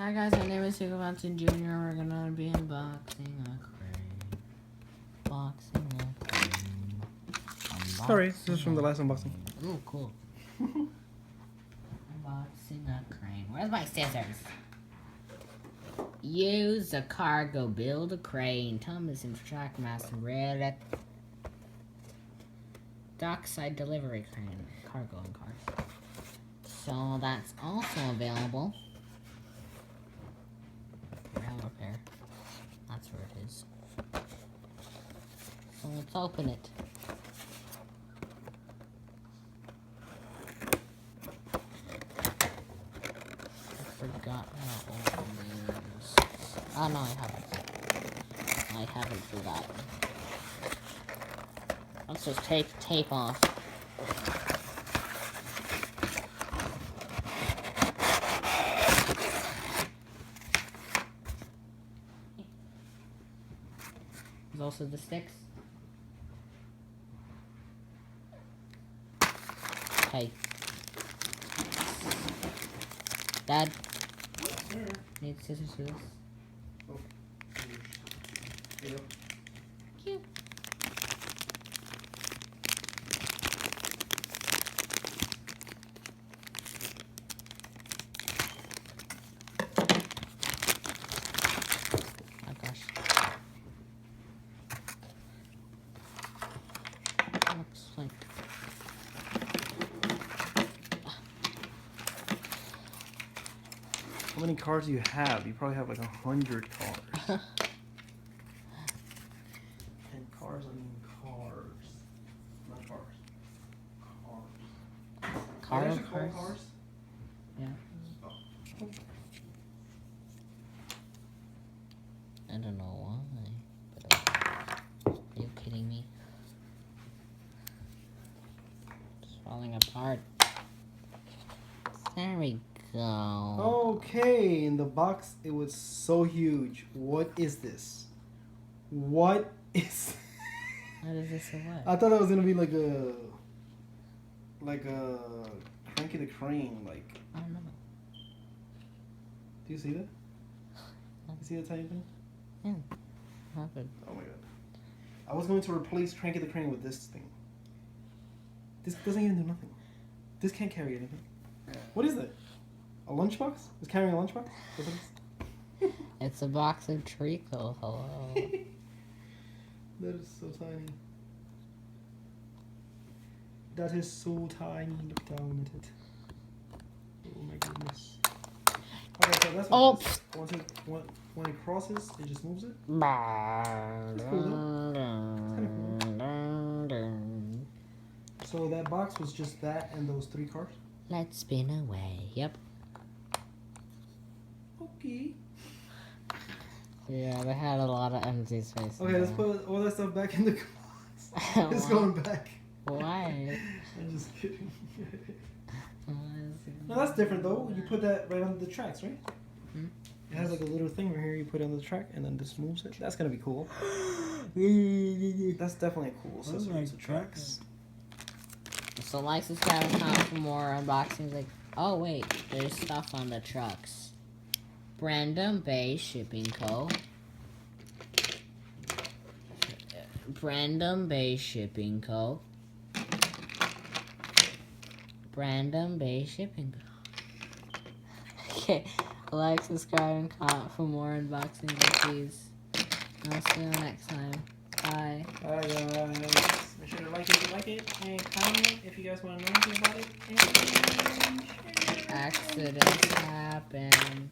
Hi guys, my name is Hugo Valentin Jr. We're gonna be unboxing a crane. Unboxing a crane. Sorry, this is from the last unboxing. Ooh, cool. Unboxing a crane. Where's my scissors? Use a cargo, build a crane. Thomas and Trackmaster Relic. Dockside delivery crane. Cargo and cars. So that's also available. Rail repair. That's where it is. So let's open it. I forgot how to open these. Oh no, I haven't. I haven't forgotten. Let's just take the tape off. There's also the sticks. Hey. Dad. Need scissors for this. Oh. Yep. Cute. Oh gosh. Looks like How many cars do you have? You probably have like 100 cars. 10 cars, I mean cars. Not cars. Cars. cars. Yeah. Oh. I don't know why, but are you kidding me? It's falling apart. There we go. Okay, in the box it was so huge. What is this? What is What is this or what? I thought it was gonna be like a Cranky the Crane, like. I don't know. Do you see that? You see that tiny thing? Yeah. Not good. Oh my god. I was going to replace Cranky the Crane with this thing. This doesn't even do nothing. This can't carry anything. What is that? A lunchbox? It's carrying a lunchbox? What's this? It's a box of treacle. Hello. That is so tiny. That is so tiny. Look down at it. Oh my goodness. Okay, so that's what it is. When it crosses, it just moves it. That's cool, So that box was just that and those 3 cars? Let's spin away. Yep. Okay. Yeah, they had a lot of empty space. Okay, let's put all that stuff back in the box. It's going back. Why? I'm just kidding. No, that's different though. You put that right under the tracks, right? Hmm? It has like a little thing right here you put under the track and then this moves it. That's gonna be cool. That's definitely a cool system of tracks. So like, subscribe, and comment for more unboxings. Like, oh wait, there's stuff on the trucks. Brandon Bay Shipping Co. Brandon Bay Shipping Co. Brandon Bay Shipping Co. Okay, like, subscribe, and comment for more unboxings like these. I'll see you next time. Bye. Alright guys, make sure to like it if you like it, and comment if you guys want to know anything about it, and share. Accidents happen.